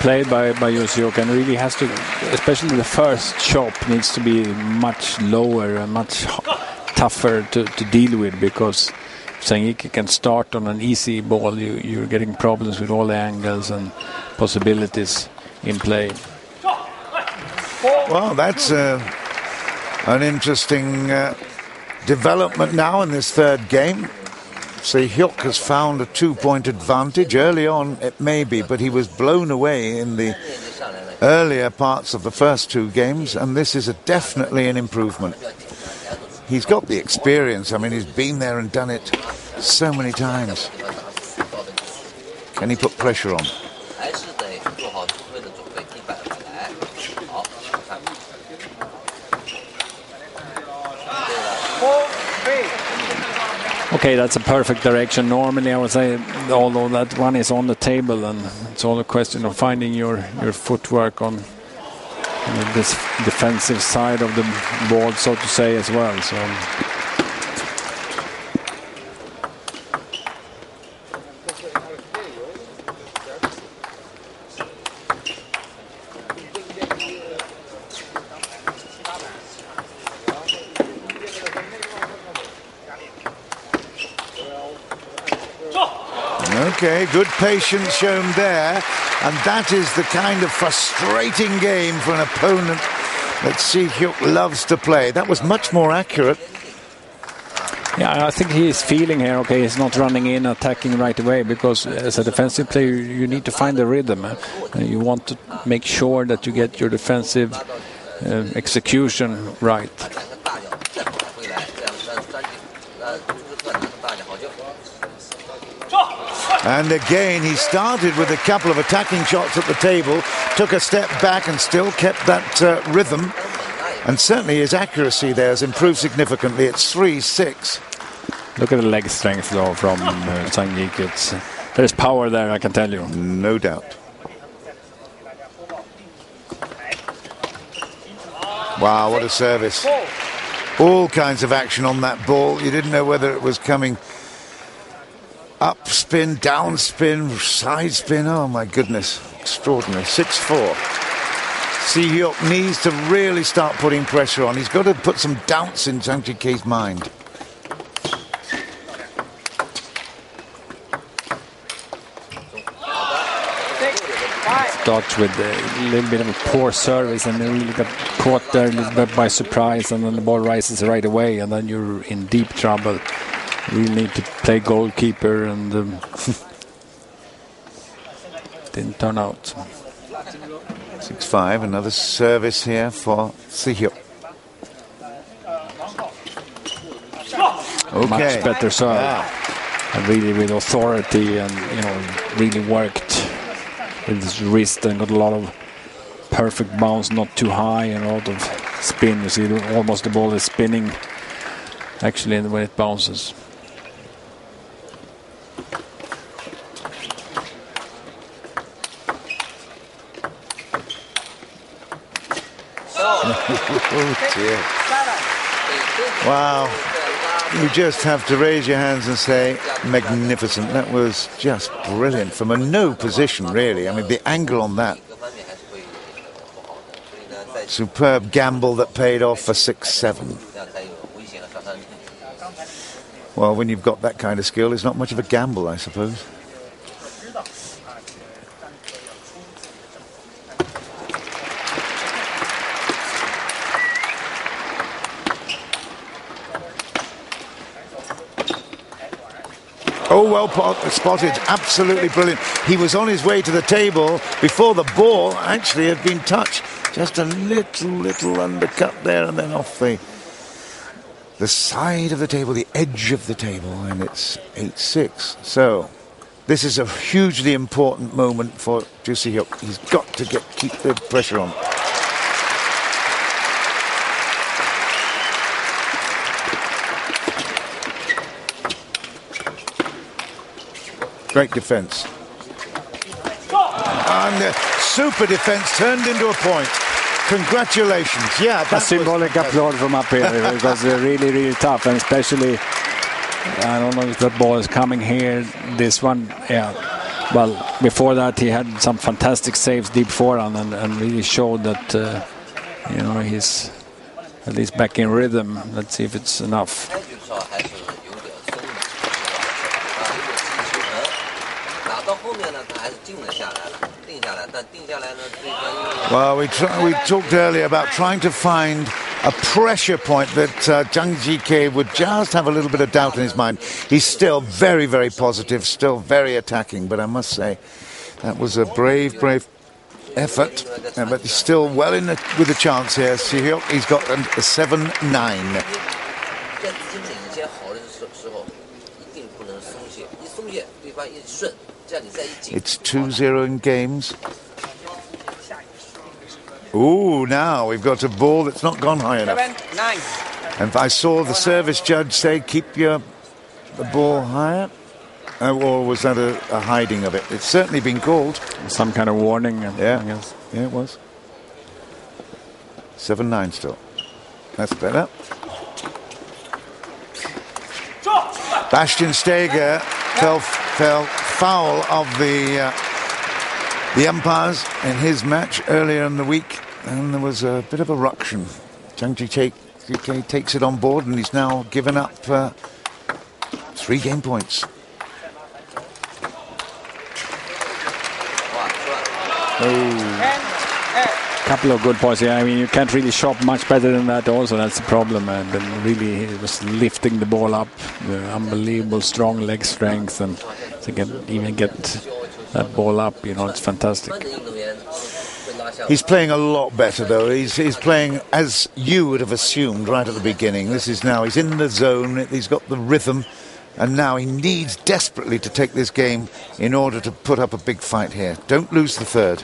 played by Hyuk, and really has to, especially the first chop needs to be much lower and much tougher to deal with, because ZHANG can start on an easy ball. You're getting problems with all the angles and possibilities in play. Well, that's an interesting development now in this third game. So Hyuk has found a 2-point advantage. Early on it may be, but he was blown away in the earlier parts of the first two games, and this is definitely an improvement. He's got the experience. I mean, he's been there and done it so many times. Can he put pressure on? Okay, that's a perfect direction. Normally I would say, although that one is on the table, and it's all a question of finding your footwork on this defensive side of the ball, so to say, as well. So Okay, good patience shown there, and that is the kind of frustrating game for an opponent that Hyuk loves to play. That was much more accurate. Yeah, I think he is feeling here, okay, he's not running in, attacking right away, because as a defensive player, you need to find the rhythm. You want to make sure that you get your defensive execution right. And again, he started with a couple of attacking shots at the table, took a step back and still kept that rhythm. And certainly his accuracy there has improved significantly. It's 3-6. Look at the leg strength, though, from ZHANG. There's power there, I can tell you. No doubt. Wow, what a service. All kinds of action on that ball. You didn't know whether it was coming up spin, down spin, side spin. Oh my goodness, extraordinary. 6-4. Hyuk needs to really start putting pressure on. He's got to put some doubts in ZHANG Jike's mind. Starts with a little bit of a poor service, and then really got caught there a little bit by surprise, and then the ball rises right away, and then you're in deep trouble. Really need to play goalkeeper, and didn't turn out. 6-5, another service here for Hyuk. Okay. Much better serve. And really with authority, and really worked with his wrist and got a lot of perfect bounce, not too high, and a lot of spin. You see, almost the ball is spinning actually when it bounces. Oh dear. Wow. You just have to raise your hands and say, magnificent. That was just brilliant from a no position, really. I mean, the angle on that. Superb gamble that paid off for 6-7. Well, when you've got that kind of skill, it's not much of a gamble, I suppose. Oh, well spotted. Absolutely brilliant. He was on his way to the table before the ball actually had been touched. Just a little undercut there, and then off the side of the table, the edge of the table, and it's 8-6. So this is a hugely important moment for Hyuk. He's got to keep the pressure on. Great defense. And super defense turned into a point. Congratulations. Yeah, a symbolic applaud from up here. It was really tough, and especially, I don't know if the ball is coming here. This one, yeah, Well, before that he had some fantastic saves deep forehand and really showed that he's at least back in rhythm. Let's see if it's enough. Well, we talked earlier about trying to find a pressure point that Jike would just have a little bit of doubt in his mind. He's still very, very positive, still very attacking, but I must say that was a brave effort, but he's still well in with a chance here. Hyuk, he's got a 7-9. It's 2-0 in games. Ooh, now we've got a ball that's not gone high enough. 7-9. And I saw the service judge say, keep the ball higher. Or was that a hiding of it? It's certainly been called. Some kind of warning, yeah. I guess. Yeah, it was. 7-9 still. That's better. Bastian Steger fell foul of the umpires in his match earlier in the week, and there was a bit of a ruction. Jike takes it on board, and he's now given up 3 game points. Couple of good points here. I mean, you can't really shop much better than that also. That's the problem. And then really he was lifting the ball up, the unbelievable strong leg strength, and to even get that ball up, it's fantastic. He's playing a lot better though. He's playing as you would have assumed right at the beginning. This is now, he's in the zone, he's got the rhythm, and now he needs desperately to take this game in order to put up a big fight here. Don't lose the third.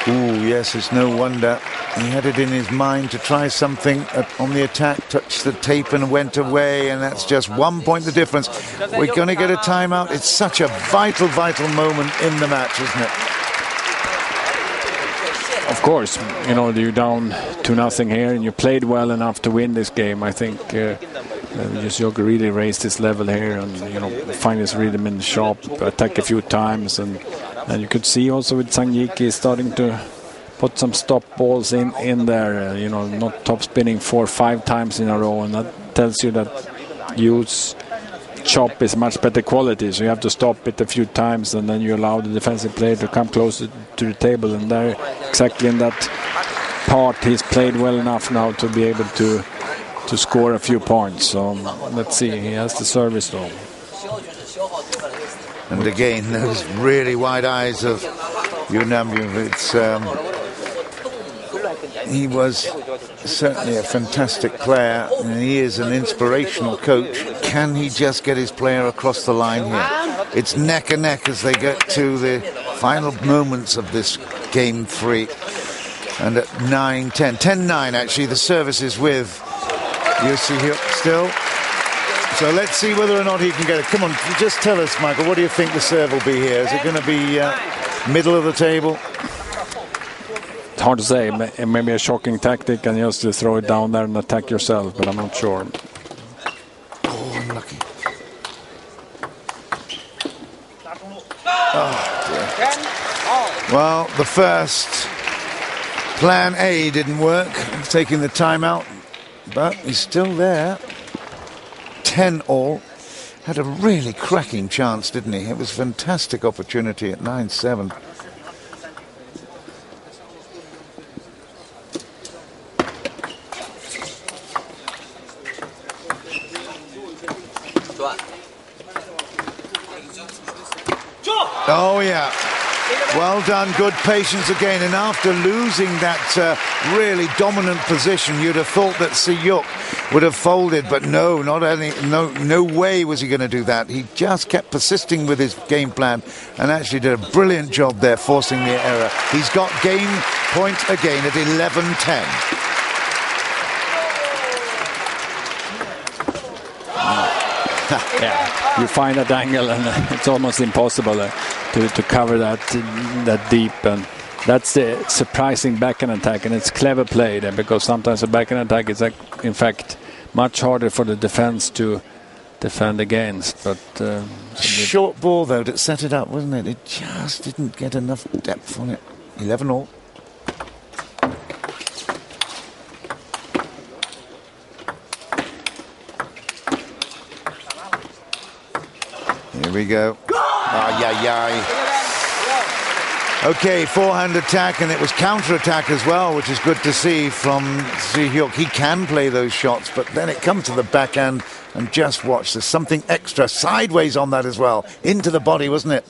Ooh, yes, it's no wonder. He had it in his mind to try something on the attack, touched the tape and went away, and that's just 1 point the difference. We're going to get a timeout. It's such a vital moment in the match, isn't it? Of course, you're down 2-0 here, and you played well enough to win this game. I think JOO really raised his level here, and find his rhythm in the shop, attack a few times, and you could see also with Jike starting to put some stop balls in there. Not top spinning 4 or 5 times in a row, and that tells you that JOO's chop is much better quality, so you have to stop it a few times, and then you allow the defensive player to come closer to the table, and there exactly in that part he's played well enough now to be able to score a few points. So let's see, he has the service though. And again, those really wide eyes of Yunambu. He was certainly a fantastic player, and he is an inspirational coach. Can he just get his player across the line here? It's neck and neck as they get to the final moments of this game 3. And at 9-10, 10-9 actually, the service is with Hyuk still. So let's see whether or not he can get it. Come on, just tell us, Michael, what do you think the serve will be here? Is it going to be middle of the table? It's hard to say. Maybe a shocking tactic and just to throw it down there and attack yourself, but I'm not sure. Oh, unlucky. Oh, dear. Well, the first plan A didn't work, taking the timeout, but he's still there. 10-all. Had a really cracking chance, didn't he? It was a fantastic opportunity at 9-7. Oh, yeah. Well done. Good patience again. And after losing that really dominant position, you'd have thought that Hyuk would have folded. But no, no way was he going to do that. He just kept persisting with his game plan and actually did a brilliant job there, forcing the error. He's got game point again at 11-10. Yeah, you find that angle, and it's almost impossible to cover that deep, and that's the surprising backhand attack, and it's clever play there, because sometimes a backhand attack is in fact much harder for the defense to defend against. But short ball though to set it up, wasn't it? It just didn't get enough depth on it. 11-all. Here we go. Okay, forehand attack, and it was counter-attack as well, which is good to see from Hyuk. He can play those shots, but then it comes to the backhand, and just watch, there's something extra sideways on that as well. Into the body, wasn't it?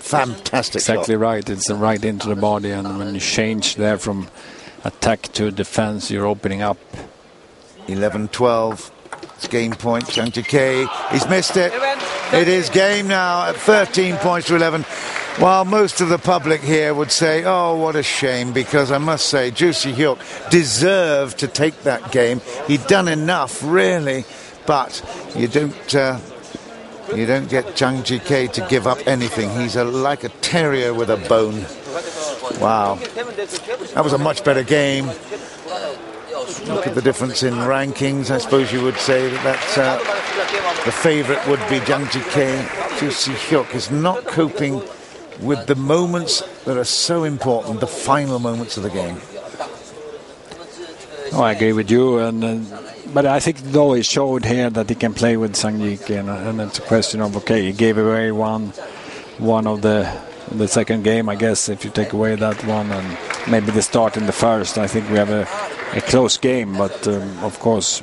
Fantastic exactly shot. Right. It's right into the body, and when you change there from attack to defense, you're opening up. 11-12. It's game point. Jang Jike, he's missed it. It is game now at 13 points to 11. While most of the public here would say, oh, what a shame, because I must say, JOO Hyuk deserved to take that game. He'd done enough, really, but you don't get Jang Jike to give up anything. He's like a terrier with a bone. Wow. That was a much better game. Look at the difference in rankings. I suppose you would say that the favourite would be Jang Jike. JOO Hyuk is not coping with the moments that are so important, the final moments of the game. Oh, I agree with you, but I think though he showed here that he can play with Jang Jike, and it's a question of, okay, he gave away one of the second game, I guess, if you take away that one, and maybe the start in the first. I think we have a close game, but of course,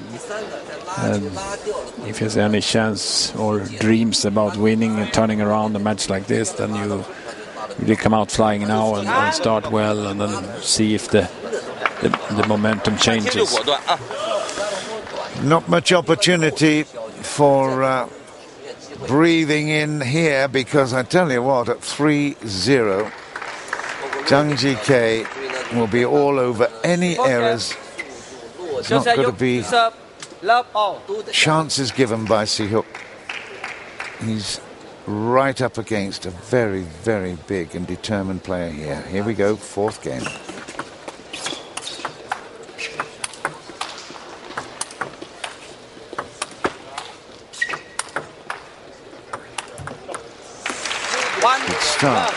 if there's any chance or dreams about winning and turning around a match like this, then you really come out flying now and start well, and then see if the momentum changes. Not much opportunity for breathing in here, because I tell you what, at 3-0, Jang Jike will be all over any errors. It's not going to be chances given by Hyuk. He's right up against a very, very big and determined player here. Here we go, fourth game. Good start.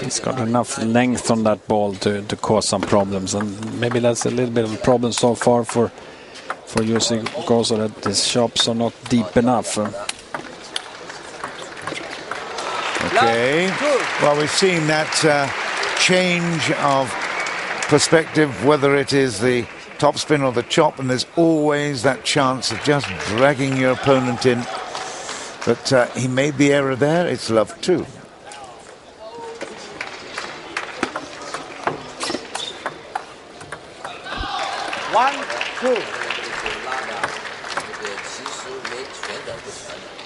He's got enough length on that ball to cause some problems, and maybe that's a little bit of a problem so far for using also that his shots are not deep enough. Okay, well, we've seen that change of perspective, whether it is the topspin or the chop, and there's always that chance of just dragging your opponent in. But he made the error there. It's love too.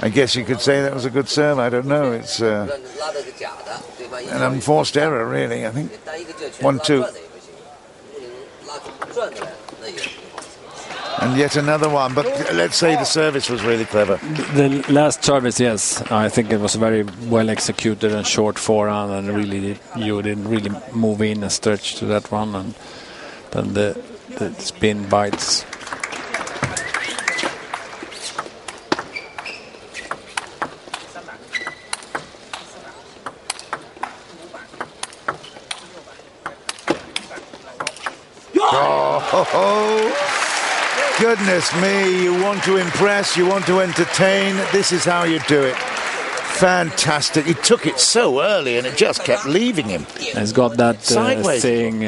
I guess you could say that was a good serve. I don't know. It's an unforced error, really, I think. 1-2. And yet another one. But let's say the service was really clever. The last service, yes. I think it was very well executed and short forehand, and really you didn't really move in and stretch to that one. And then the spin bites. Oh, goodness me, you want to impress, you want to entertain, this is how you do it. Fantastic. He took it so early and it just kept leaving him. He's got that thing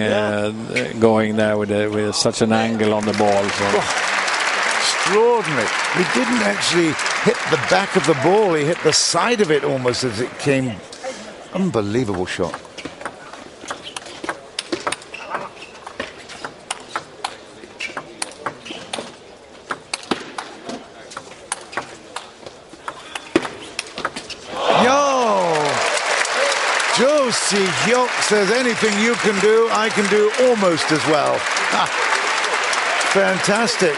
going there with such an angle on the ball. So. Oh, extraordinary. He didn't actually hit the back of the ball, he hit the side of it almost as it came. Unbelievable shot. JOO Hyuk says anything you can do, I can do almost as well. Fantastic.